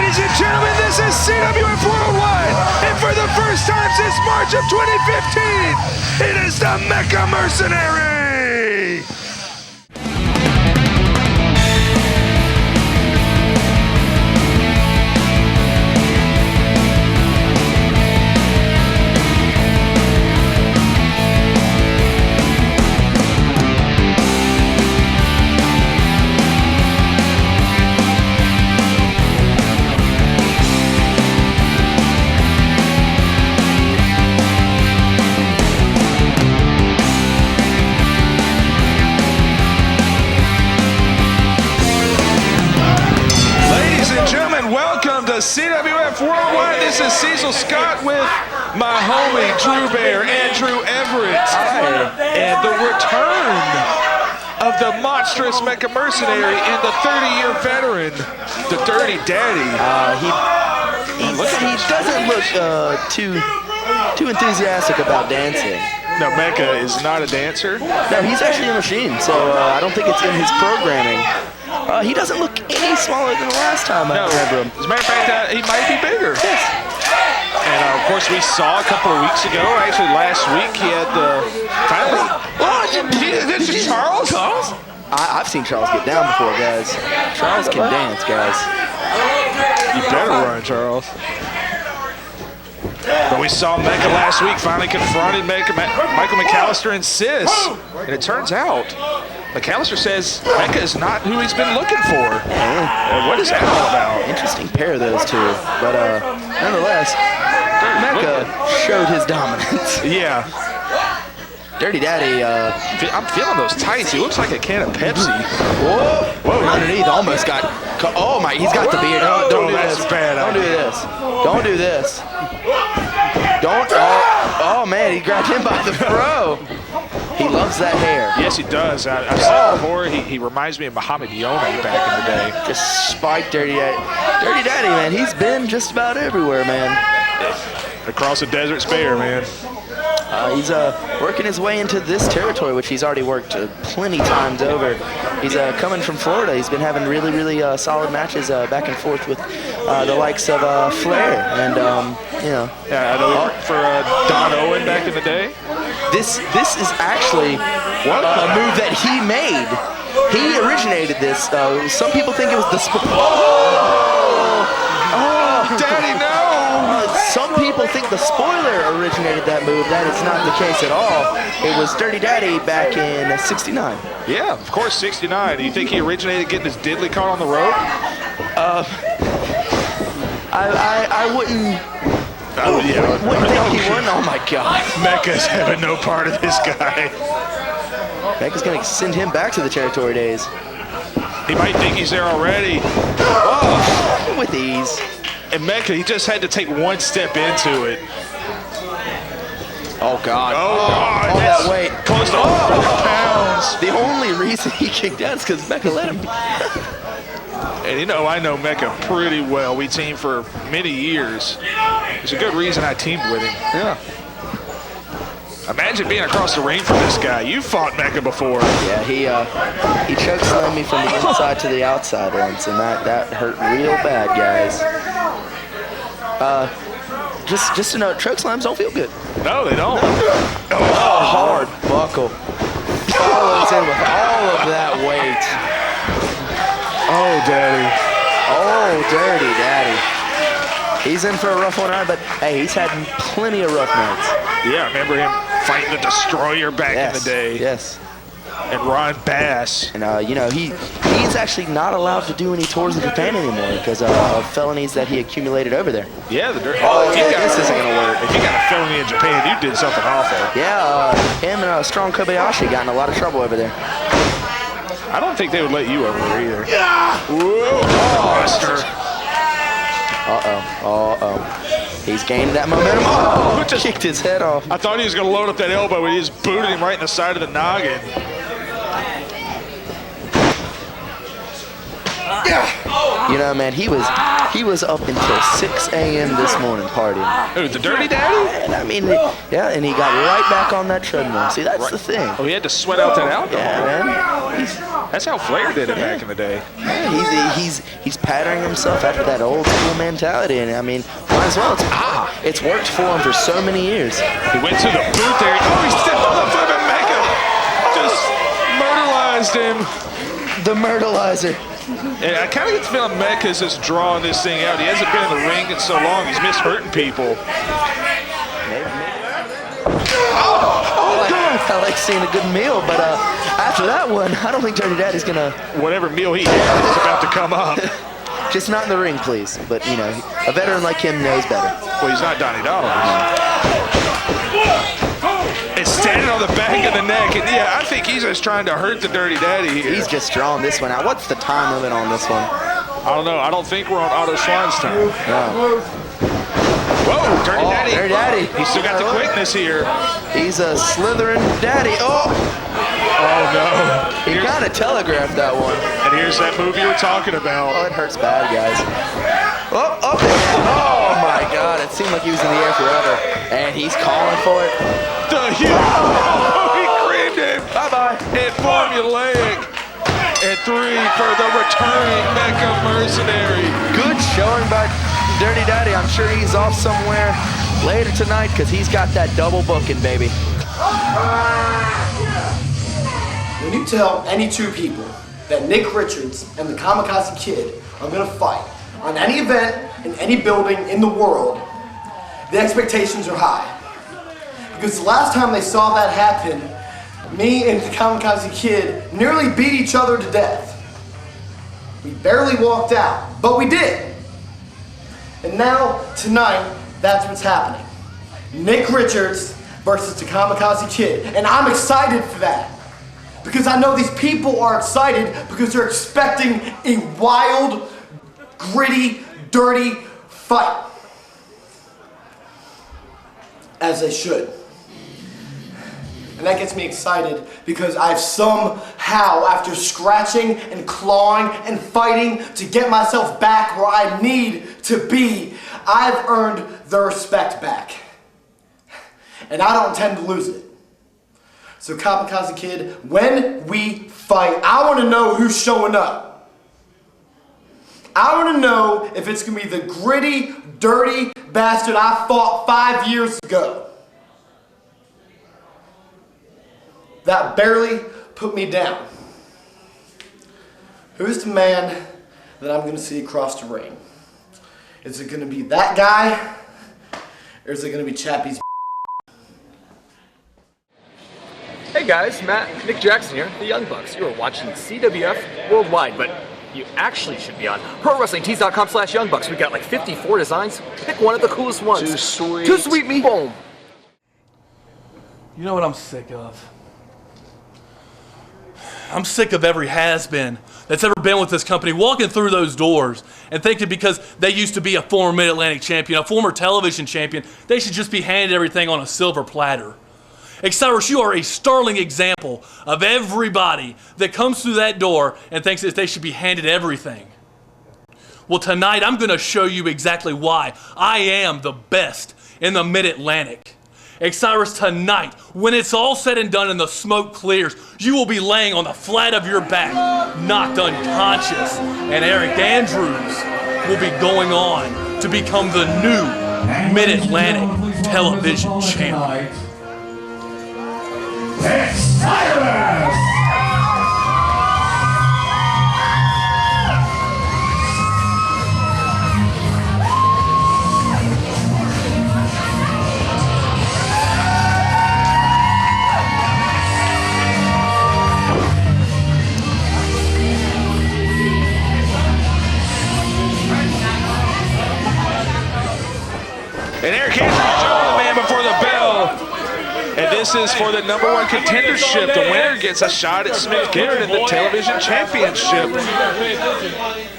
Ladies and gentlemen, this is CWF Worldwide, and for the first time since March of 2015, it is the Mecha Mercenary! CWF Worldwide, this is Cecil Scott with my homie Drew Bear, Andrew Everett, and the return of the monstrous Mecha Mercenary and the 30-year veteran, the Dirty Daddy. He doesn't look too enthusiastic about dancing. No, Mecha is not a dancer. No, he's actually a machine, so I don't think it's in his programming. He doesn't look any smaller than the last time I remember him. As a matter of fact, he might be bigger. Yes. And of course, we saw a couple of weeks ago, actually last week, he had the finally. This is Charles? I've seen Charles get down before, guys. Charles can dance, guys. You better run, Charles. But we saw Mecha last week finally confronted Michael McAllister and Sis. And it turns out, McAllister says Mecha is not who he's been looking for. What is that all about? Interesting pair, those two. But nonetheless, Mecha showed his dominance. Yeah. Dirty Daddy. I'm feeling those tights. He looks like a can of Pepsi. Whoa. Underneath almost got. Oh my, he's got the beard. Don't do this. Bad. Don't do this. Don't do this. Don't. Oh man, he grabbed him by the fro. He loves that hair. Yes, he does. I've said it before. He reminds me of Muhammad Yone back in the day. Just spiked Dirty Daddy. Dirty Daddy, man. He's been just about everywhere, man. Across the desert spare, man. He's working his way into this territory, which he's already worked plenty times over. He's coming from Florida. He's been having really, really solid matches back and forth with the likes of Flair. And, you know. Yeah, I know he worked for Don Owen back in the day. This is actually a move that he made. He originated this. Some people think it was the... Daddy, no! Some people think the spoiler originated that move. That is not the case at all. It was Dirty Daddy back in '69. Yeah, of course, '69. Do you think he originated getting his diddly caught on the rope? I wouldn't. Wouldn't think he would. Oh my God. Mecha's having no part of this guy. Mecha's gonna send him back to the territory days. He might think he's there already. Oh, with ease. And Mecha, he just had to take one step into it. Oh, God. Oh, all that weight. Close to 100 pounds. The only reason he kicked out is because Mecha let him. And you know, I know Mecha pretty well. We teamed for many years. There's a good reason I teamed with him. Yeah. Imagine being across the ring from this guy. You fought Mecha before. Yeah, he chokeslammed me from the inside to the outside once, and that hurt real bad, guys. Just to note, choke slams don't feel good. No, they don't. Hard buckle. Follows in with all of that weight. Oh, Daddy. Oh, Dirty Daddy. He's in for a rough one tonight, but hey, he's had plenty of rough nights. Yeah, remember him fighting the Destroyer back in the day. Yes. And Ron Bass. And you know, he's actually not allowed to do any tours in Japan anymore because of felonies that he accumulated over there. Yeah, this isn't gonna work. If you got a felony in Japan, you did something awful. Yeah, him and Strong Kobayashi got in a lot of trouble over there. I don't think they would let you over there either. Yeah. Whoa, Buster. He's gained that momentum. Oh, just kicked his head off. I thought he was going to load up that elbow, but he just booted him right in the side of the noggin. You know, man, he was He was up until 6 a.m. this morning partying. Who, the Dirty Daddy? And I mean, yeah, and he got right back on that treadmill. See, that's the thing. Oh, he had to sweat out that alcohol. Yeah, man. That's how Flair did it back in the day. Yeah, he's patterning himself after that old school mentality, and I mean, might as well. It's worked for him for so many years. He went to the booth there. Oh, he stepped on the foot and Mecha just murderized him. The murderlizer. And I kind of get the feeling Mecha's just drawing this thing out. He hasn't been in the ring in so long. He's missed hurting people. Oh, God. I like seeing a good meal, but after that one, I don't think Dirty Daddy's going to... Whatever meal he had is about to come up. Just not in the ring, please. But, you know, a veteran like him knows better. Well, he's not Donnie Dollars. It's standing on the back of the neck, and yeah, I think he's just trying to hurt the Dirty Daddy here. He's just drawing this one out. What's the time limit on this one? I don't know. I don't think we're on Otto Schwann's time. No. Whoa, Dirty Daddy. Dirty Daddy. He's still got the quickness here. He's a slithering daddy. Oh no. He kind of telegraphed that one. And here's that move you were talking about. Oh, it hurts bad, guys. Oh my God. It seemed like he was in the air forever. And he's calling for it. The huge. Oh, he creamed him. Bye-bye. And formulaic. And 3 for the returning Mecha Mercenary. Good showing by Dirty Daddy. I'm sure he's off somewhere later tonight because he's got that double booking, baby. When you tell any two people that Nick Richards and the Kamakazi Kid are going to fight on any event in any building in the world, the expectations are high. Because the last time they saw that happen, me and the Kamakazi Kid nearly beat each other to death. We barely walked out, but we did. And now, tonight, that's what's happening. Nick Richards versus the Kamakazi Kid. And I'm excited for that. Because I know these people are excited because they're expecting a wild, gritty, dirty fight. As they should. And that gets me excited because I've somehow, after scratching and clawing and fighting to get myself back where I need to be, I've earned their respect back. And I don't intend to lose it. So Kamakazi Kid, when we fight, I want to know who's showing up. I want to know if it's going to be the gritty, dirty bastard I fought 5 years ago. That barely put me down. Who's the man that I'm going to see across the ring? Is it going to be that guy? Or is it going to be Chappie's? Hey guys, Nick Jackson here, the Young Bucks. You are watching CWF Worldwide, but you actually should be on ProWrestlingTees.com/YoungBucks. We've got like 54 designs. Pick one of the coolest ones. Too sweet. Too sweet me. Boom. You know what I'm sick of? I'm sick of every has-been that's ever been with this company walking through those doors and thinking because they used to be a former Mid-Atlantic champion, a former television champion, they should just be handed everything on a silver platter. Xsiris, you are a sterling example of everybody that comes through that door and thinks that they should be handed everything. Well, tonight I'm going to show you exactly why I am the best in the Mid-Atlantic. Xsiris, tonight, when it's all said and done and the smoke clears, you will be laying on the flat of your back, knocked unconscious, and Aric Andrews will be going on to become the new Mid-Atlantic television champion. Xsiris! And Aric Andrews jumping the man before the bell. And this is for the #1 contendership. The winner gets a shot at Smith Garrett in the television championship.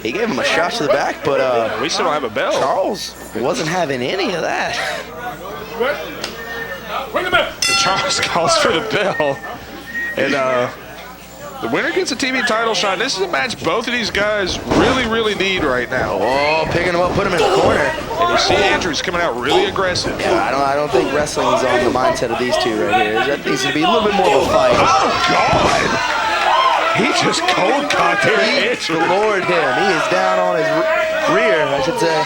He gave him a shot to the back, but We still don't have a bell. Charles wasn't having any of that. Charles calls for the bell. And The winner gets a TV title shot. This is a match both of these guys really need right now. Oh, picking him up, put him in the corner. And you see Andrews coming out really aggressive. Yeah, I don't think wrestling's on the mindset of these two right here. That needs to be a little bit more of a fight. Oh, God! He just cold caught there. He floored him. He is down on his rear, I should say.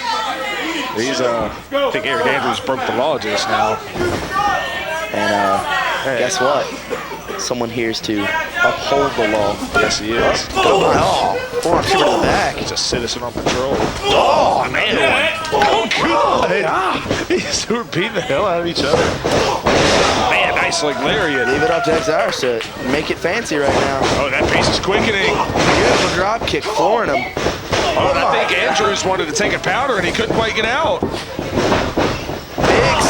He's, I think Aric Andrews broke the law just now. And guess what? Someone here is to uphold the law. Yes, he is. Oh, forearm shiver to the back. He's a citizen on patrol. Oh, man. Oh, God. These two are beating the hell out of each other. Man, nice like lariat. Leave it up to Xsiris to make it fancy right now. Oh, that pace is quickening. Beautiful drop kick, flooring him. Oh, I think Andrews wanted to take a powder and he couldn't quite get out. Big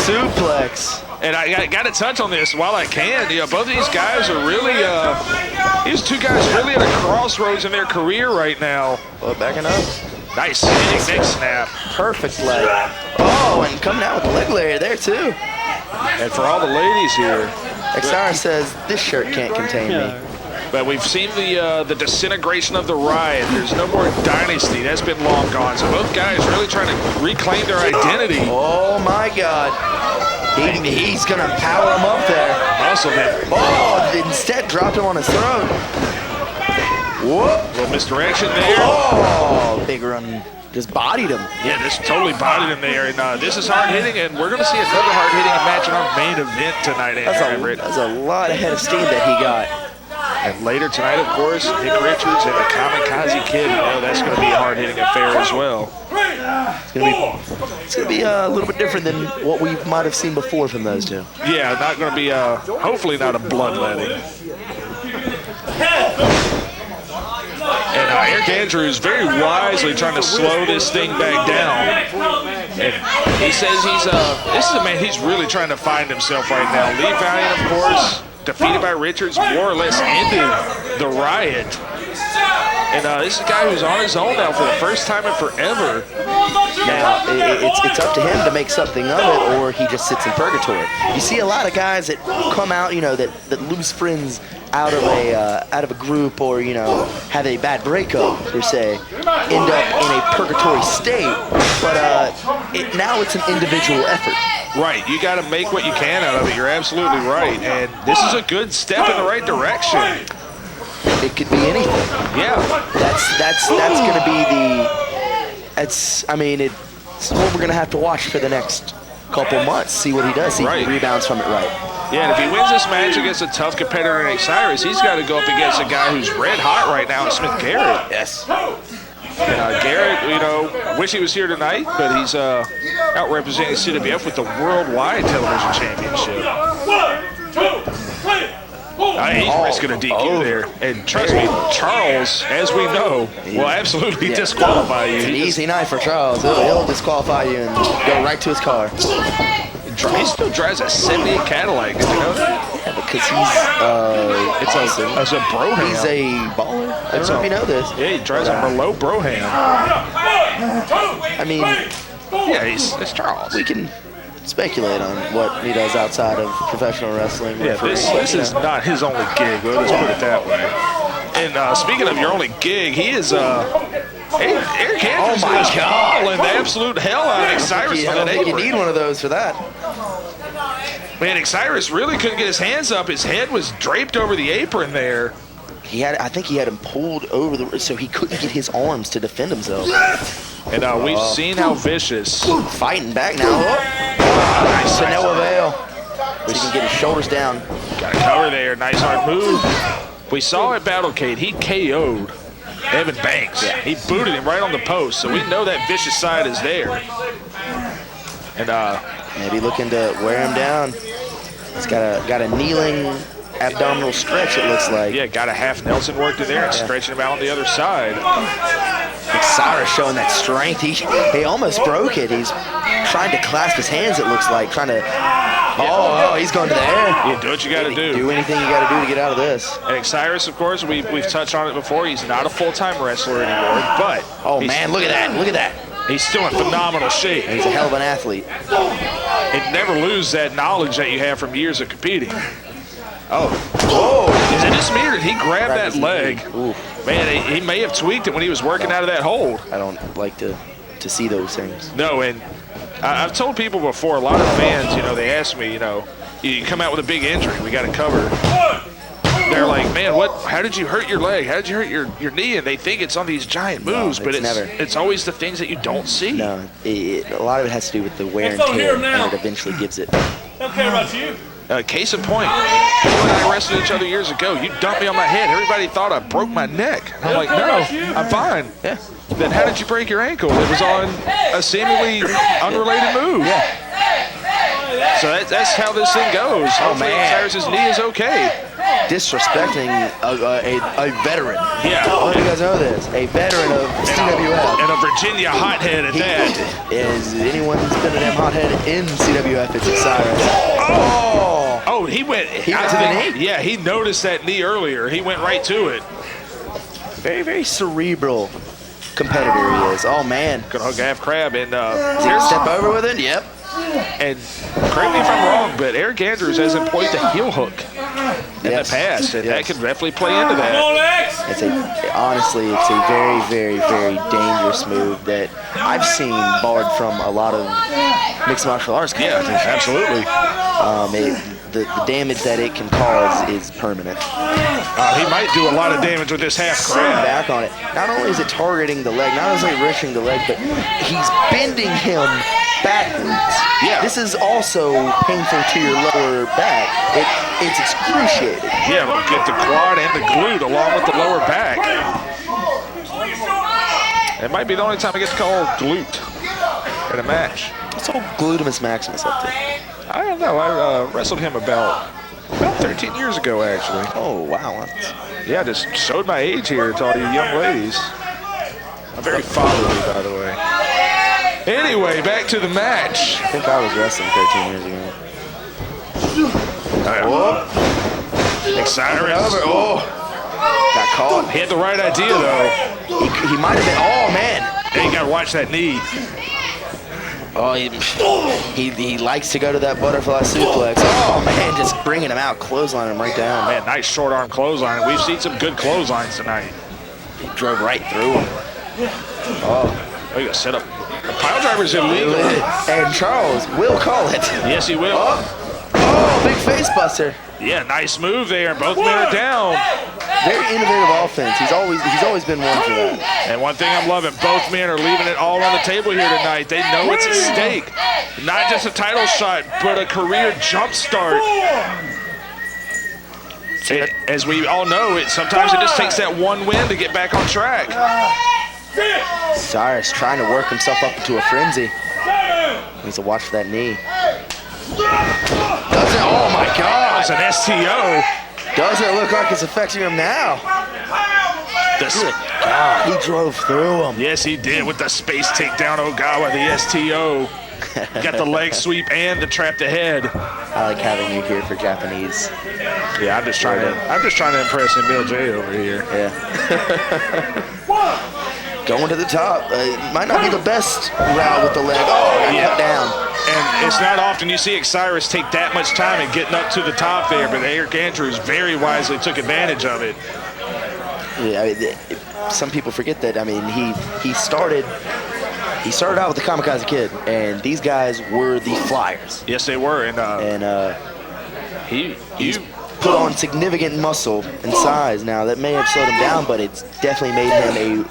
suplex. And I got to touch on this while I can. You know, both of these guys are really, these two guys really at a crossroads in their career right now. Well, backing up. Nice hitting neck snap. Perfect leg. Oh, and coming out with the leg lariat there too. And for all the ladies here, Xsiris says, this shirt can't contain me. but we've seen the disintegration of the Riot. There's no more dynasty. That's been long gone. So both guys really trying to reclaim their identity. Oh my God. He's gonna power him up there. Muscle him. Oh, instead dropped him on his throat. Whoop. Little misdirection there. Oh, big run. Just bodied him. Yeah, this totally bodied him there. And this is hard hitting, and we're going to see another hard hitting match in our main event tonight, Everett. That's a lot of head of steam that he got. And later tonight, of course, Nick Richards and the Kamakazi Kid. You know, that's going to be a hard hitting affair as well. It's gonna be a little bit different than what we might have seen before from those two. Yeah, not going to be, hopefully not a bloodletting. And Aric Andrews very wisely trying to slow this thing back down. And he says this is a man, he's really trying to find himself right now. Lee Valiant, of course, defeated by Richards, more or less ended the Riot. And this is a guy who's on his own now for the first time in forever. Now, it's up to him to make something of it, or he just sits in purgatory. You see a lot of guys that come out, you know, that lose friends out of a group, or you know, have a bad breakup per se, end up in a purgatory state. But now it's an individual effort. Right, you got to make what you can out of it. You're absolutely right, and this is a good step in the right direction. It could be anything. Yeah, that's gonna be it's what we're gonna have to watch for the next couple months. See what he does. See if he rebounds from it right. Yeah, and if he wins this match against a tough competitor in Xsiris, he's got to go up against a guy who's red hot right now, Smith Garrett. Yes. Garrett, you know, wish he was here tonight, but he's out representing CWF with the Worldwide Television Championship. 1, 2, 3. He's risking a DQ there. And trust me, Charles, as we know, will absolutely disqualify you. It's an easy night for Charles. He'll disqualify you and go right to his car. He still drives a 78 Cadillac. Did you know that? Yeah, because he's it's a Broham. He's a baller. I don't know if you know this. Yeah, he drives a Merlot Broham. I mean, yeah, it's Charles. We can speculate on what he does outside of professional wrestling. Yeah, this is not his only gig. Let's put it that way. And speaking of your only gig, he is Aric Andrews is hauling the absolute hell out of Xsiris on that apron. I don't think you need one of those for that. Man, Xsiris really couldn't get his hands up. His head was draped over the apron there. I think he had him pulled over so he couldn't get his arms to defend himself. And we've seen how vicious. Fighting back now. Nice to no avail. So he can get his shoulders down. Got a cover there. Nice hard move. We saw at Battlecade, he KO'd Evan Banks. Yeah. He booted him right on the post, so we know that vicious side is there. And maybe looking to wear him down. He's got a kneeling abdominal stretch, it looks like. Yeah, got a half Nelson worked in there and stretching him out on the other side. Xsiris showing that strength. He almost broke it. He's trying to clasp his hands, it looks like. Trying to, he's going to the air. Yeah, do what you got to do. Do anything you got to do to get out of this. And Xsiris, of course, we've touched on it before. He's not a full-time wrestler anymore, but... Oh, man, look at that. Look at that. He's still in phenomenal shape. He's a hell of an athlete. And never lose that knowledge that you have from years of competing. Oh. Whoa. Is it just me or did he grab that leg? Ooh. Man, he may have tweaked it when he was working out of that hold. I don't like to see those things. No, and I've told people before, a lot of fans, you know, they ask me, you know, you come out with a big injury, we got to cover. They're like, man, how did you hurt your leg? How did you hurt your knee? And they think it's on these giant moves, but it's always the things that you don't see. No, a lot of it has to do with the wear and tear, and it eventually gives it. Don't care about you. Case in point, you and I wrestled each other years ago. You dumped me on my head. Everybody thought I broke my neck. I'm like, no, I'm fine. Yeah. Then how did you break your ankle? It was on a seemingly unrelated move. Yeah. So that's how this thing goes. Hopefully Xsiris' knee is okay. Disrespecting a veteran. Yeah. Oh, you guys know this. A veteran of CWF. And a Virginia hothead at that. Is anyone that's been a damn hothead in CWF, it's Xsiris. Oh, he went to the knee? Yeah, he noticed that knee earlier. He went right to it. Very, very cerebral competitor he is. Oh, man. Good hug half crab. And Is he gonna step over with it? Yep. And correct me if I'm wrong, but Aric Andrews has employed the heel hook in the past, and that could definitely play into that. Honestly, it's a very, very, very dangerous move that I've seen barred from a lot of mixed martial arts competitions. Yeah, absolutely. The damage that it can cause is permanent. He might do a lot of damage with this half crab. Back on it. Not only is it targeting the leg, not only wrenching the leg, but he's bending him backwards. Yeah. This is also painful to your lower back. It's excruciating. Yeah, we'll get the quad and the glute along with the lower back. It might be the only time I get to call glute in a match. What's old Glutamus Maximus up to? I don't know. I wrestled him about 13 years ago, actually. Oh, wow. Yeah, just showed my age here to all you young ladies. I'm very fatherly, by the way. Anyway, back to the match. I think I was wrestling 13 years ago. Xsiris. Got caught. He had the right idea, though. He might have been. Oh, man. Hey, you got to watch that knee. Oh, he likes to go to that butterfly suplex. Oh, man, just bringing him out, clotheslining him right down. Man, nice short arm clothesline. We've seen some good clotheslines tonight. He drove right through him. Oh, you got to set up. The pile driver's illegal. And Charles will call it. Yes, he will. Oh, big face buster. Yeah, nice move there. Both men are down. Very innovative offense. He's always been one for that. And one thing I'm loving, both men are leaving it all on the table here tonight. They know it's at stake. Not just a title shot, but a career jump start. As we all know, sometimes it just takes that one win to get back on track. Xsiris trying to work himself up into a frenzy. Needs to watch for that knee. Oh my God! It's an STO. Doesn't look like it's affecting him now. God, he drove through him. Yes, he did with the space takedown Ogawa, the STO. Got the leg sweep and the trap to head. I like having you here for Japanese. Yeah, I'm just trying to impress Emil J over here. Yeah. Going to the top. It might not be the best route with the leg. Oh, cut down. And it's not often you see Xsiris take that much time in getting up to the top there, but Aric Andrews very wisely took advantage of it. Yeah, I mean, some people forget that. I mean, he started out with the Kamakazi Kid, and these guys were the Flyers. Yes, they were, and he's put on significant muscle and size now. That may have slowed him down, but it's definitely made him a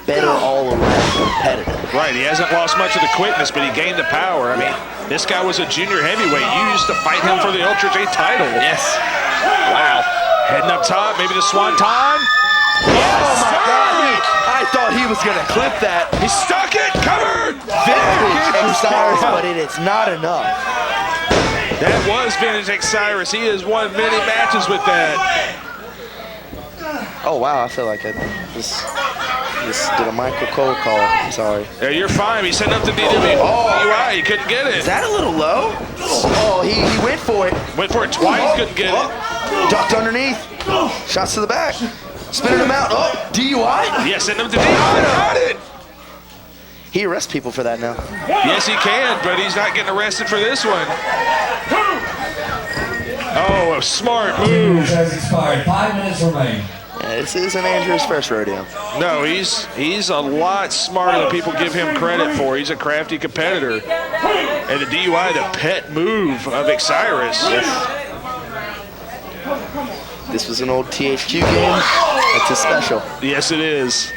better all-around competitor. Right, he hasn't lost much of the quickness, but he gained the power. I mean, this guy was a junior heavyweight. You used to fight him for the Ultra J title. Yes. Wow. Heading up top, maybe the swanton. Oh my God! I thought he was gonna clip that. He stuck it, covered. Vintage Xsiris, but it's not enough. That was vintage Xsiris. He has won many matches with that. Oh wow, I feel like I just did a Michael Cole call. I'm sorry. Yeah, you're fine. He sent up the DWI. He couldn't get it. Is that a little low? Oh, he went for it. Went for it twice, couldn't get it. Ducked underneath. Shots to the back. Spinning him out. Oh, DUI? Yeah, send him to DUI. Got it. He arrests people for that now. Yes, he can, but he's not getting arrested for this one. Oh, a smart move. Has expired. 5 minutes remain. This isn't Andrews' first rodeo. No, he's a lot smarter than people give him credit for. He's a crafty competitor. And the DUI, the pet move of Xsiris. This was an old THQ game. That's a special. Yes, it is.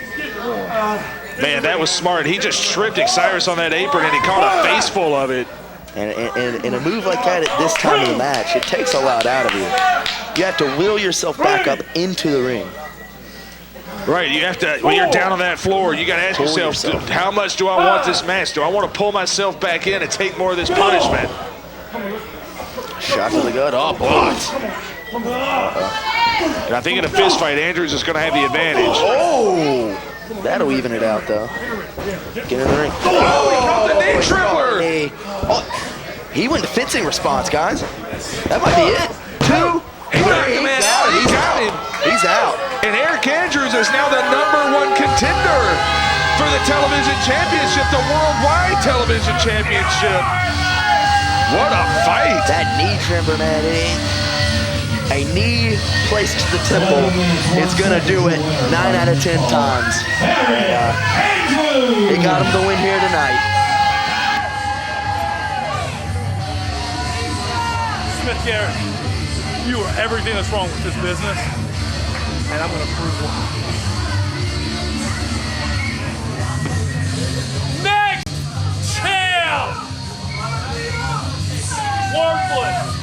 Man, that was smart. He just tripped Xsiris on that apron, and he caught a face full of it. And in a move like that at this time of the match, it takes a lot out of you. You have to will yourself back up into the ring. Right, you have to, when you're down on that floor, you got to ask yourself, how much do I want this match? Do I want to pull myself back in and take more of this punishment? Shot to the gut. Oh, blocked. And I think in a fist fight, Andrews is going to have the advantage. Oh! That'll even it out, though. Get in the ring. Oh, he called the knee tripler! Oh, he went to fencing response, guys. That might be it. 2, 3. Man out. He got him. He's out. And Aric Andrews is now the #1 contender for the television championship, the worldwide television championship. What a fight. That knee tremor, man. A knee placed to the temple is going to do it 9 out of 10 times. He got him the win here tonight. Smith Garrett, you are everything that's wrong with this business, and I'm going to prove why. Next champ! Worthless!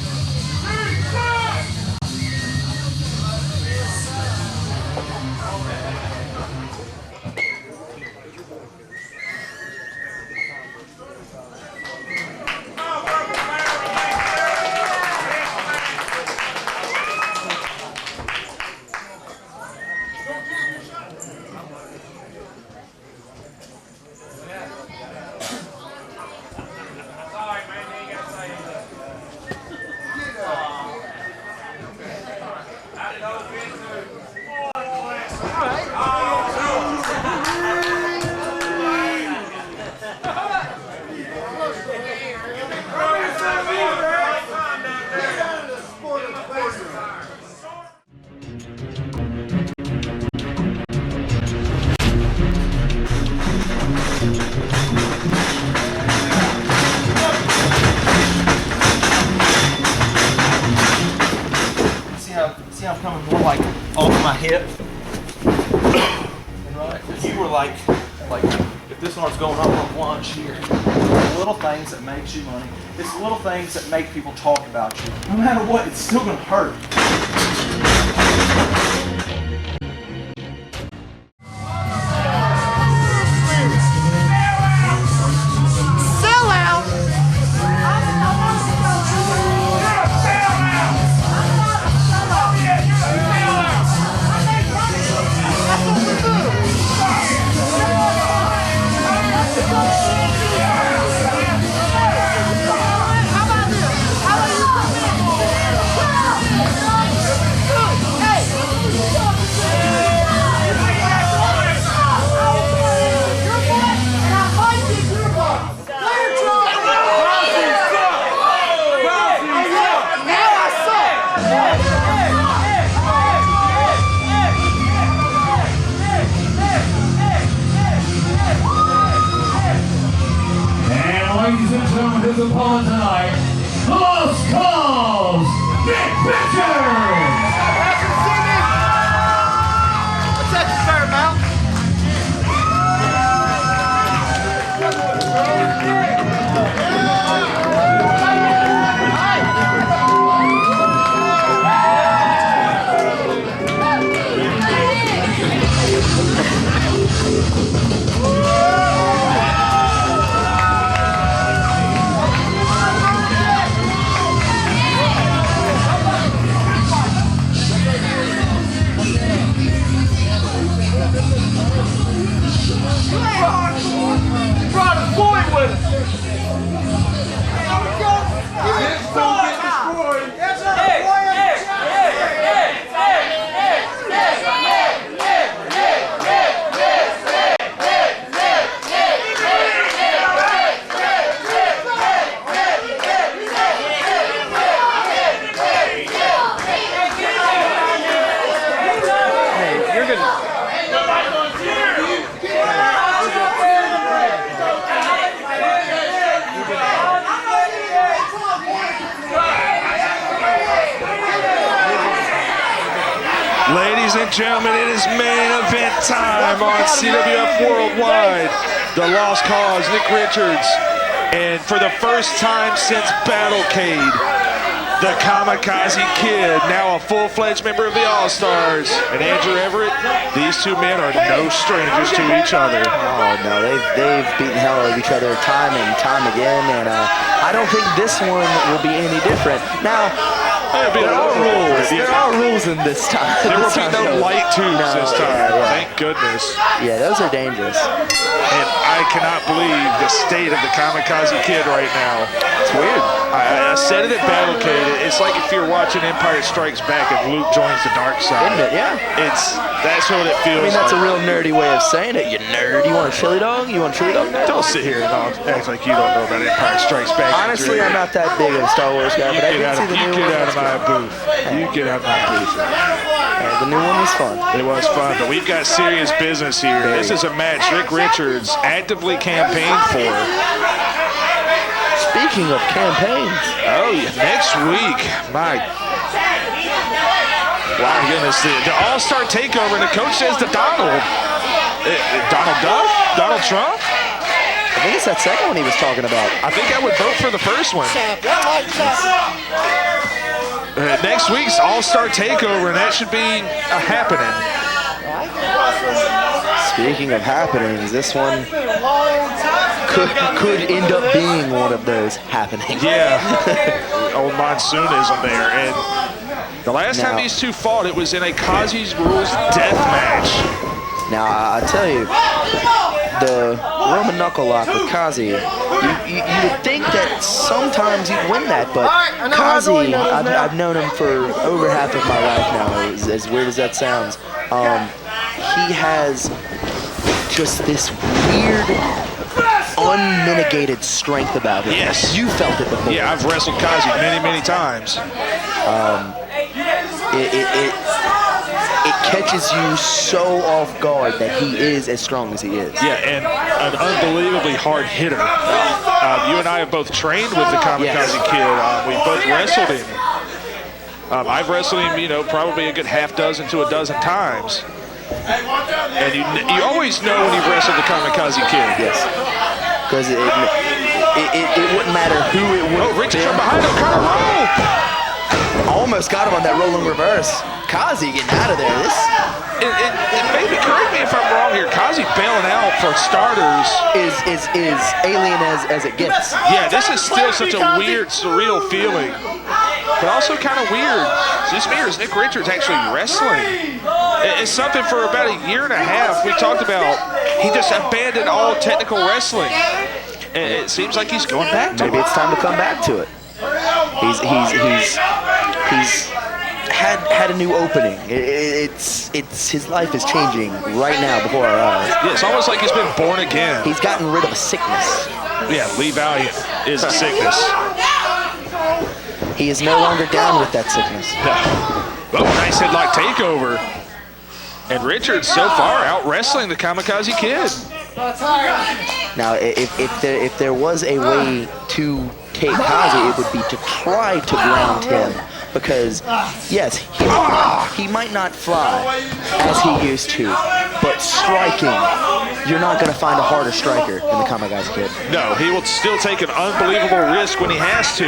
See how I'm coming more like off my hip? And right, if you were like if this arm's going up on lunge here, the little things that makes you money. It's the little things that make people talk about you. No matter what, it's still gonna hurt. Ladies and gentlemen, his opponent tonight, Lost Cause, Nick Richards! What's that, fair amount? Ladies and gentlemen, it is main event time on CWF Worldwide. The Lost Cause, Nick Richards, and for the first time since Battlecade, the Kamakazi Kid, now a full-fledged member of the All-Stars, and Andrew Everett. These two men are no strangers to each other. Oh no, they've beaten hell out of each other time and time again, and I don't think this one will be any different. Now, there are rules. There are rules in this time. There will be no light tubes this time. Yeah. Thank goodness. Yeah, those are dangerous. And I cannot believe the state of the Kamakazi Kid right now. It's weird. I said it at Battlecade. It's like if you're watching Empire Strikes Back and Luke joins the dark side. Isn't it? Yeah. That's what it feels like. I mean, that's a real nerdy way of saying it. You nerd. You want a chili dog? You want a chili dog? Don't sit here and act like you don't know about Empire Strikes Back. Honestly, I'm not that big of a Star Wars guy, but I did see the new one. You get out of my booth. You get out of my booth. Yeah, the new one was fun. It was fun, but we've got serious business here. This is a match Rick Richards actively campaigned for. Speaking of campaigns. Oh, yeah, next week. My goodness, the All-Star Takeover, and the coach says to Donald. Donald Duck? Donald Trump? I think it's that second one he was talking about. I think I would vote for the first one. Next week's All-Star Takeover, and that should be a happening. Speaking of happenings, this one could end up being one of those happenings. Yeah, old Monsoonism there. And the last time these two fought, it was in a Kazi's Rules death match. Now, I tell you, the Roman knuckle lock with Kazi, you would think that sometimes he'd win that, but Kazi, I've known him for over half of my life now, as weird as that sounds. He has just this weird, unmitigated strength about him. Yes. You felt it before. Yeah, I've wrestled Kazi many, many times. It catches you so off guard that he is as strong as he is. Yeah, and an unbelievably hard hitter. You and I have both trained with the Kamakazi Kid. We both wrestled him. I've wrestled him, probably a good half dozen to a dozen times. And you always know when you've wrestled the Kamakazi Kid. Yes. Because it wouldn't matter who it would. Oh, Richards from behind him, kind of roll. Almost got him on that rolling reverse. Kazi getting out of there. Maybe correct me if I'm wrong here. Kazi bailing out for starters is alien as it gets. Yeah, this is still such a weird, surreal feeling, but also kind of weird. This mirror is Nick Richards actually wrestling. It's something for about a year and a half. We talked about he just abandoned all technical wrestling, and it seems like he's going back to it. Maybe it's time to come back to it. He's had a new opening. It's his life is changing right now before our eyes. Yeah, it's almost like he's been born again. He's gotten rid of a sickness. Yeah, Lee Valiant is a sickness. He is no longer down with that sickness. Oh, nice headlock takeover. And Richards so far out wrestling the Kamakazi Kid. Now, if there was a way to take Kazi, it would be to try to ground him. Because, yes, he might not fly as he used to, but striking, you're not going to find a harder striker than the Kamakazi Kid. No, he will still take an unbelievable risk when he has to.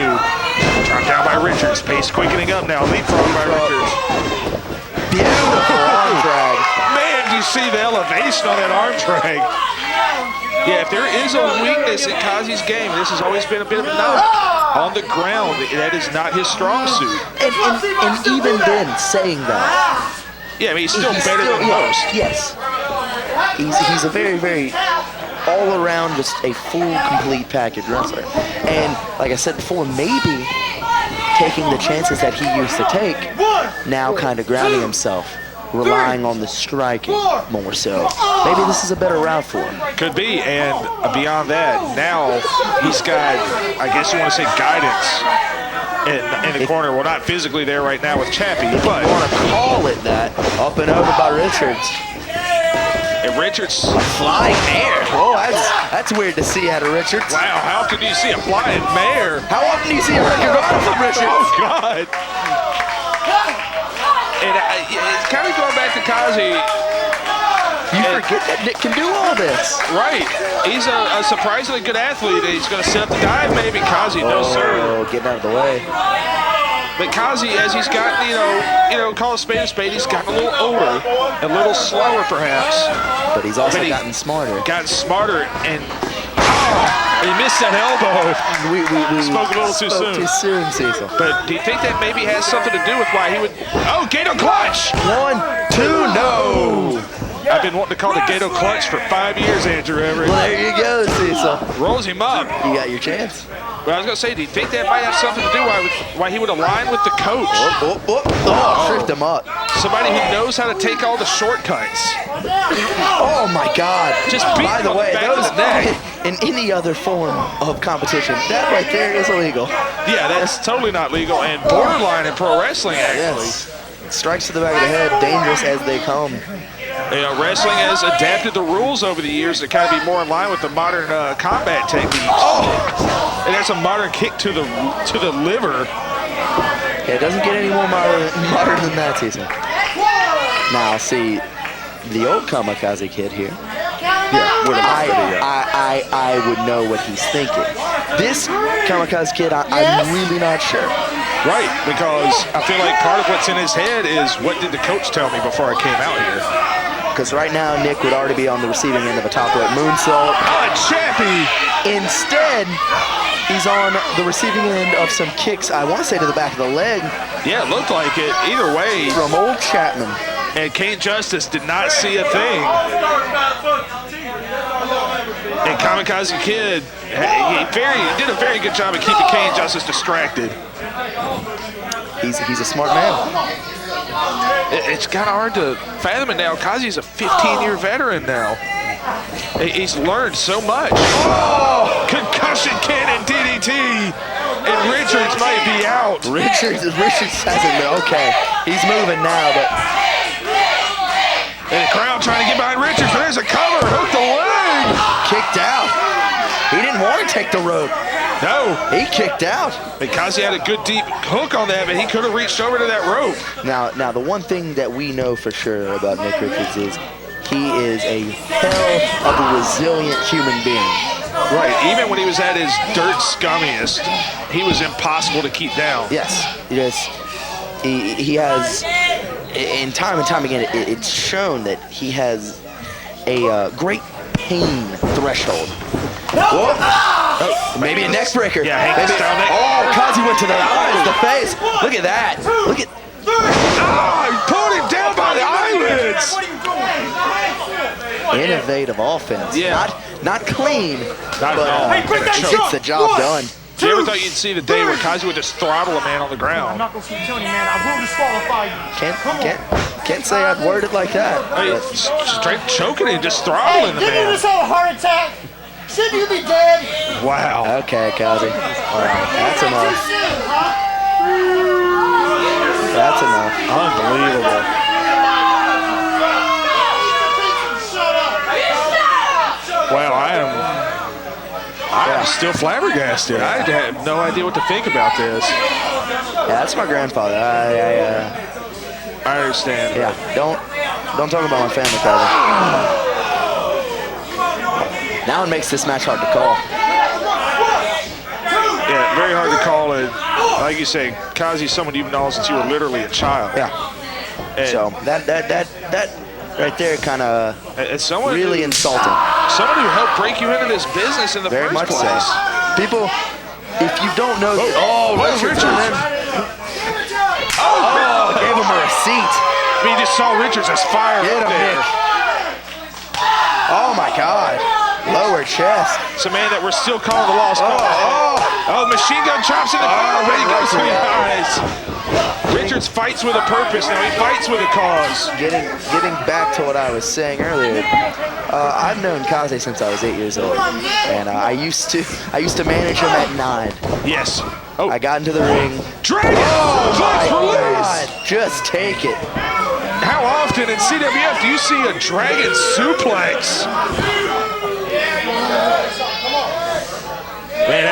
Dropped down by Richards, pace quickening up now, leapfrog by Richards. Beautiful arm drag. Man, do you see the elevation on that arm drag? Yeah, if there is a weakness in Kazi's game, this has always been a bit of a knock. On the ground, that is not his strong suit. And even then, saying that. Yeah, I mean, he's still better than most. Yes. He's a very, very all-around, just a full, complete package wrestler. And like I said before, maybe taking the chances that he used to take, now kind of grounding himself, relying on the striking more so. Maybe this is a better route for him. Could be, and beyond that, now he's got, I guess you want to say, guidance in the corner. Well, not physically there right now with Chappie, but you want to call it that. Up and over by Richards. And Richards flying mare. Oh, that's weird to see out of Richards. Wow, how can you see a flying mare? How often do you see a record run from Richards? Oh, God. And kind of going back to Kazi. You forget that Nick can do all this. Right. He's a surprisingly good athlete. He's going to set up the dive, maybe. Kazi, no sir. Getting out of the way. But Kazi, as he's gotten, call a spade, he's gotten a little older, a little slower perhaps. But he's also gotten smarter. Gotten smarter, and he missed that elbow. We spoke a little too soon. Too soon, Cecil. But do you think that maybe has something to do with why he would? Oh, Gato clutch! 1, 2, no. I've been wanting to call the Gato clutch for 5 years, Andrew Everett. Well, there you go, Cecil. Rolls him up. You got your chance. But I was going to say, do you think that might have something to do why he would align with the coach? Tripped him up. Somebody who knows how to take all the shortcuts. Oh my God! Just beat by the way, back of his neck. In any other form of competition, that right there is illegal. Yeah, that's totally not legal and borderline in pro wrestling, actually. Yes. Strikes to the back of the head, dangerous as they come. Wrestling has adapted the rules over the years to kind of be more in line with the modern combat techniques. And that's a modern kick to the liver. Yeah, it doesn't get any more modern than that, Cecil. Now, see, the old Kamakazi Kid here. I would know what he's thinking. This Kamakazi Kid, I'm really not sure. Right, because I feel like part of what's in his head is what did the coach tell me before I came out here? Because right now, Nick would already be on the receiving end of a top rope moonsault. Chappie! Instead, he's on the receiving end of some kicks, I want to say to the back of the leg. Yeah, it looked like it. Either way. From old Chapman. And Kane Justice did not see a thing. And Kamakazi Kid, he did a very good job of keeping Kane Justice distracted. He's a smart man. It's kind of hard to fathom it now. Kazi's a 15-year veteran now. He's learned so much. Oh! Concussion cannon DDT. And Richards might be out. Richards hasn't been okay. He's moving now, but. And the crowd trying to get behind Richards, but there's a cover. Hook the leg. Kicked out. He didn't want to take the rope. No. He kicked out. Because he had a good deep hook on that, but he could have reached over to that rope. Now, the one thing that we know for sure about Nick Richards is he is a hell of a resilient human being. Right, even when he was at his dirt scummiest, he was impossible to keep down. Yes, he has, in time and time again, it's shown that he has a great pain threshold. Whoa. Oh, maybe a neck breaker. Yeah, Hank down there. Oh, Kazi went to the eyes, the face. Look at that. Look at. Oh, he pulled him down by the eyelids. Innovative offense. Yeah. Not clean, but gets the job done. You ever thought you'd see the day where Kazi would just throttle a man on the ground? I'm not going to keep telling you, man. I will disqualify you. Can't say I'd word it like that. Straight choking him, just throttling the Didn't you man. just have a heart attack? Shouldn't you be dead? Wow. Okay, Kazi. All right, that's enough. That's enough. Unbelievable. Wow, I am still flabbergasted. I have no idea what to think about this. Yeah, that's my grandfather. I understand. Yeah, don't talk about my family, Kazi. Now it makes this match hard to call. Yeah, very hard to call it. Like you say, Kazi's someone you've known since you were literally a child. Yeah. And so that right there kind of really insulting. Someone who helped break you into this business in the Very first much place. So. People, if you don't know, Richards. Gave him a receipt. I mean, you just saw Richards as fire Get up him, there. Nick. Oh my God. Lower chest. It's a man that we're still calling the lost cause. Oh, machine gun chops in the corner. Ready goes to the eyes. Richards fights with a purpose now. He fights with a cause. Getting back to what I was saying earlier, I've known Kazi since I was 8 years old, and I used to manage him at 9. Yes. Oh, I got into the ring. Dragon! Oh, my God. Just take it. How often in CWF do you see a dragon suplex? Man,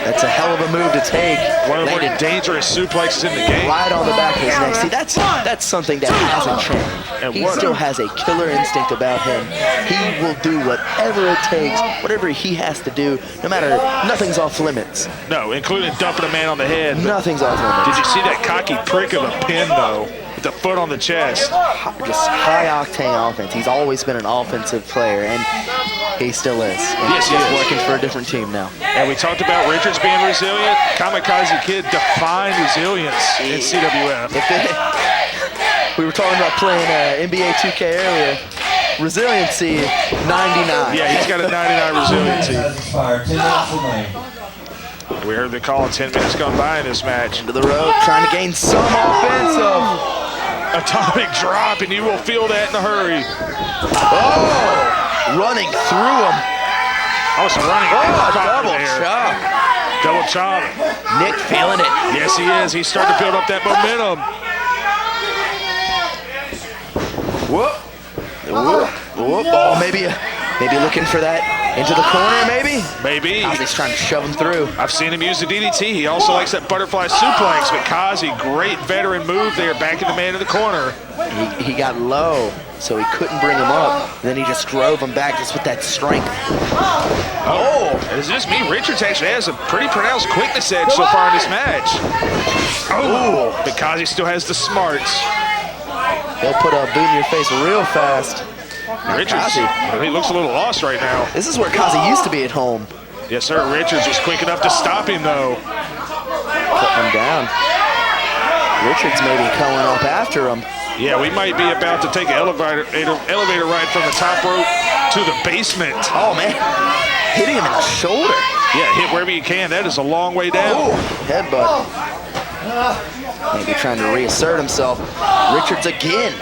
That's a hell of a move to take. One of the more dangerous suplexes in the game. Right on the back of his neck. See, that's something that hasn't changed. And He still has a killer instinct about him. He will do whatever it takes, whatever he has to do, no matter, nothing's off limits. No, including dumping a man on the head. Nothing's off limits. Did you see that cocky prick of a pin, though? With the foot on the chest. Just high-octane offense. He's always been an offensive player, and he still is. And Yes, he he's is. working for a different team now. And we talked about Richards being resilient. Kamakazi Kid defined resilience in CWF. We were talking about playing NBA 2K earlier. Resiliency, 99. Yeah, he's got a 99 resiliency. Has expired. 10 minutes remain. We heard the call 10 minutes gone by in this match. To the road, trying to gain some offensive. Atomic drop, and you will feel that in a hurry. Oh, running through him. Oh, it's a running Double there. chop. Double chop. Nick feeling it. Yes, he is. He's starting to build up that momentum. Whoop. Whoop. Whoop. Oh, maybe looking for that into the corner, maybe? Maybe. He's trying to shove him through. I've seen him use the DDT. He also likes that butterfly suplex. But Kazi, great veteran move there, backing the man in the corner. He got low, so he couldn't bring him up. And then he just drove him back just with that strength. Oh, is this me? Richards actually has a pretty pronounced quickness edge so far in this match. Oh, but Kazi still has the smarts. He'll put a boot in your face real fast. Richards, he looks a little lost right now. This is where Kazi used to be at home. Yes, sir. Richards was quick enough to stop him, though. Putting him down. Richards maybe coming up after him. Yeah, we might be about to take an elevator ride from the top rope to the basement. Oh, man. Hitting him in the shoulder. Yeah, hit wherever you can. That is a long way down. Oh, headbutt. Maybe trying to reassert himself. Richards again.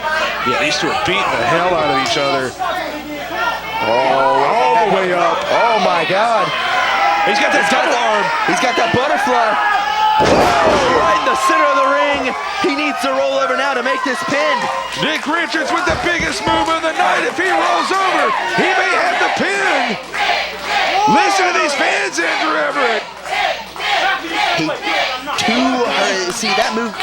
Yeah, these two are beating the hell out of each other. Oh, All the way up. oh my God. He's got that double arm. He's got that butterfly. Oh, right in the center of the ring. He needs to roll over now to make this pin. Nick Richards with the biggest move of the night. If he rolls over, he may have the pin. Listen to these fans, Andrew Everett. See that move,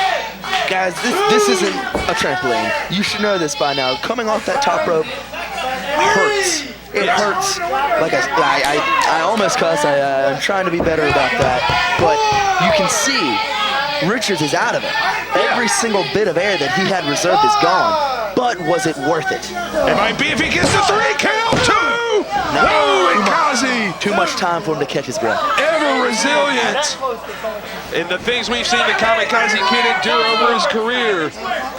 guys, this isn't a trampoline. You should know this by now. Coming off that top rope hurts. It hurts. Like I almost cuss. I'm trying to be better about that. But you can see Richards is out of it. Every single bit of air that he had reserved is gone. But was it worth it? It might be if he gets the 3 count. 2. No, and Kazi. Too much time for him to catch his breath. Ever resilient. In the things we've seen the Kamakazi Kid endure over his career,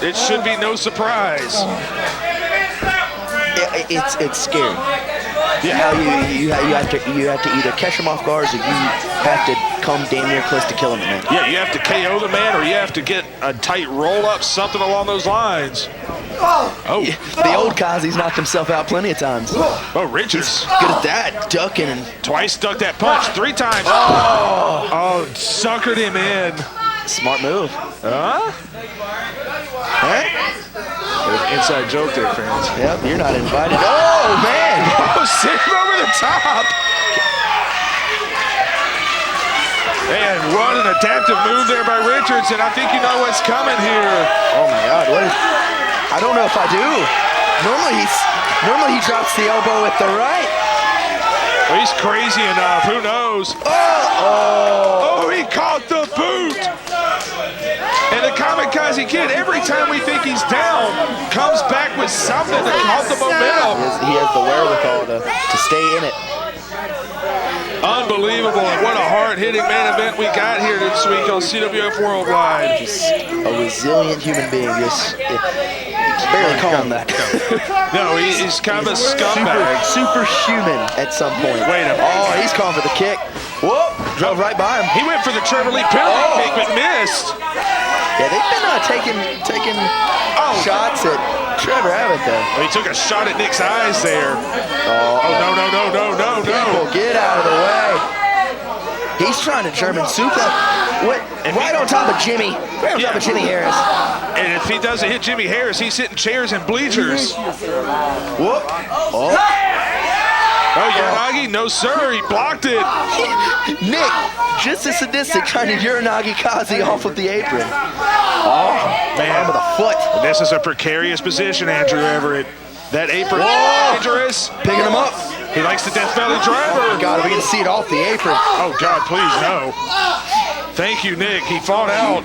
it should be no surprise. It's scary. Yeah. How you have to either catch him off guard or you have to come damn near close to killing the man. Yeah, you have to KO the man or you have to get a tight roll up, something along those lines. Oh, The old Kazi's knocked himself out plenty of times. oh, Richards. Good at that, ducking and Twice ducked that punch, 3 times. Oh, suckered him in. smart move. Huh? Inside joke there, fans. Yep, you're not invited. Oh man! Oh, sent him over the top. And what an adaptive move there by Richards, and I think you know what's coming here. Oh my God! I don't know if I do. Normally he drops the elbow with the right. Well, he's crazy enough. Who knows? Oh, he caught the boot. And the Kamakazi Kid, every time we think he's down, comes back with something to cause the momentum. He has the wherewithal to stay in it. Unbelievable, and what a hard-hitting main event we got here this week on CWF Worldwide. Just a resilient human being. Just barely call him that. No, he's kind of a scumbag. Superhuman at some point. Wait a minute. Oh, he's calling for the kick. Whoop! Drove right by him. He went for the Trevor Lee penalty kick, but missed. Yeah, they've been taking shots at Trevor, haven't they? Well, he took a shot at Nick's eyes there. Oh, No. People, get out of the way. He's trying to German suplex. What? Right on top of Jimmy. Right on top of Jimmy Harris. And if he doesn't hit Jimmy Harris, he's hitting chairs and bleachers. Whoop. Oh. Oh, Uranagi, no sir, he blocked it. Nick, just as sadistic, trying to Uranagi Kazi off of the apron. Oh, man, with a foot. And this is a precarious position, Andrew Everett. That apron is dangerous. Picking him up. He likes the Death Valley driver. God, we can see it off the apron. Oh, God, please, no. Thank you, Nick. He fought out.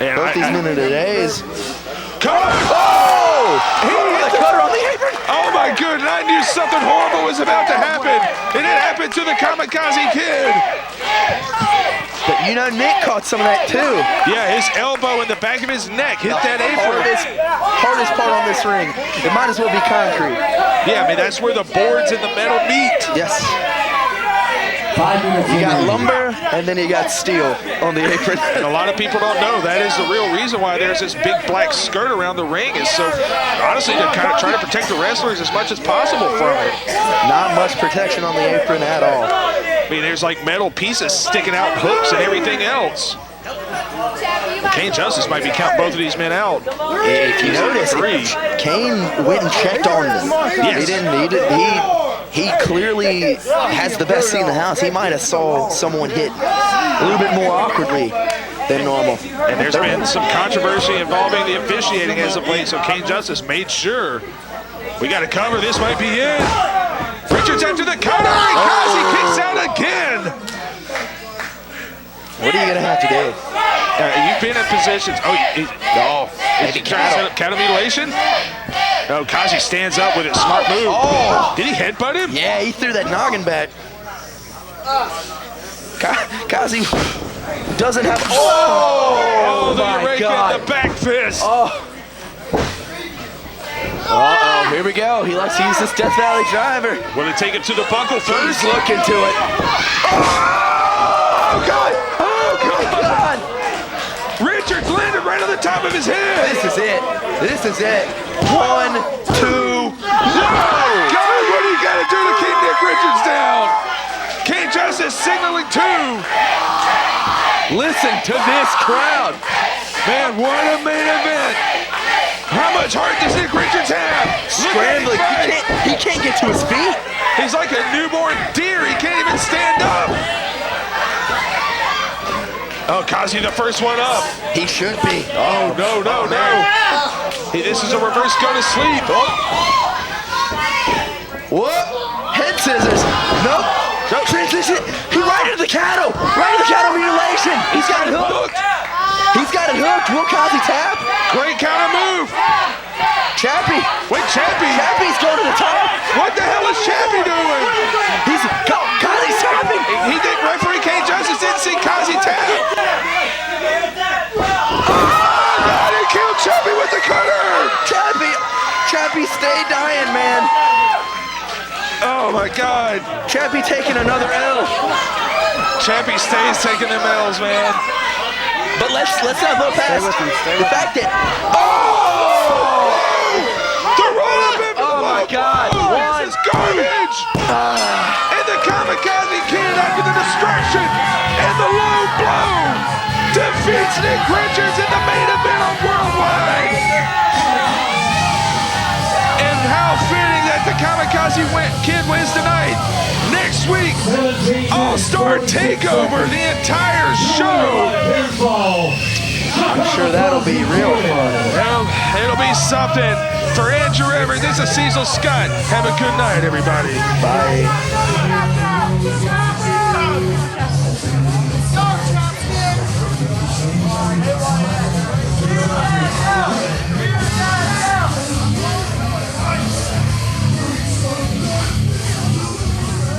And Both these minute a days. Oh! He hit the cutter on the apron. Oh my goodness, I knew something horrible was about to happen. And it happened to the Kamakazi Kid. But you know, Nick caught some of that too. Yeah, his elbow in the back of his neck hit that apron. Hardest part on this ring. It might as well be concrete. Yeah, I mean, that's where the boards and the metal meet. Yes. 5 minutes. You got lumber, and then you got steel on the apron. And a lot of people don't know that is the real reason why there's this big black skirt around the ring, is so honestly to kind of try to protect the wrestlers as much as possible from it. Not much protection on the apron at all. I mean, there's like metal pieces sticking out, hooks and everything else. Kane Justice might be counting both of these men out. If you notice, Kane went and checked on them. Yes. He clearly has the best seat in the house. He might have saw someone hit a little bit more awkwardly than normal. And there's been some controversy involving the officiating as of late, so Kane Justice made sure we got to cover. This might be it. Richards after the counter. Kazi kicks out again. What are you going to have to do? You've been in positions. Is he trying to counter mutilation? No, Kazi stands up with a smart move. Oh, did he headbutt him? Yeah, he threw that noggin back. Kazi doesn't have. Oh, the my rake God. and the back fist. Uh-oh, here we go. He likes to use this Death Valley driver. Will he take it to the buckle first? He's looking to it. Oh, God. God. Richards landed right on the top of his head. This is it. This is it. 1, 2. God, what do you got to do to keep Nick Richards down? Kane Justice signaling 2. Listen to this crowd. Man, what a main event. How much heart does Nick Richards have? Scrambling. He can't get to his feet. He's like a newborn deer. He can't even stand up. Oh, Kazi the first one up. He should be. Oh, no. Hey, this is a reverse go to sleep. What? Head scissors. Nope. Transition. He right into the cattle. Right into the cattle mutilation. He's got it hooked. He's got it hooked. Will Kazi tap? Great counter move. Chappie. Wait, Chappie. Chappie's going to the top. What the hell is Chappie doing? Kazi's tapping. He did. Referee Kane Justice didn't see Kazi tap. God, he killed Chappie with the cutter. Chappie stay dying, man. Oh my God. Chappie taking another L. Chappie stays taking them L's, man. But let's not go past the fact that. The roll-up in Oh my God. This is garbage. And the Kamakazi Kid after the distraction and the low blow defeats Nick Richards in the main event on Worldwide. And how fitting that the Kamakazi Kid wins tonight. Next week, All-Star Takeover, the entire show. I'm sure that'll be real fun. Well, it'll be something. For Andrew Everett, this is Cecil Scott. Have a good night, everybody. Bye.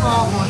Oh my